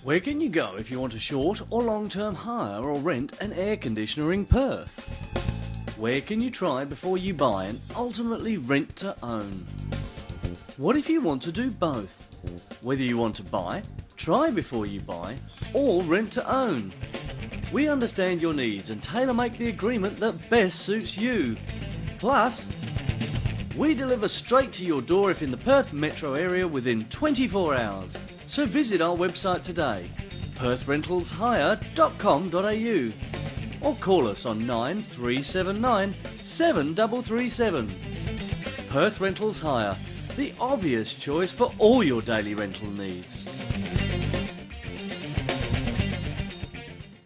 Where can you go if you want a short or long-term hire or rent an air conditioner in Perth? Where can you try before you buy and ultimately rent to own? What if you want to do both? Whether you want to buy, try before you buy, or rent to own. We understand your needs and tailor-make the agreement that best suits you. Plus, we deliver straight to your door if in the Perth metro area within 24 hours. So visit our website today, perthrentalshire.com.au, or call us on 9379 7337. Perth Rentals Hire, the obvious choice for all your daily rental needs.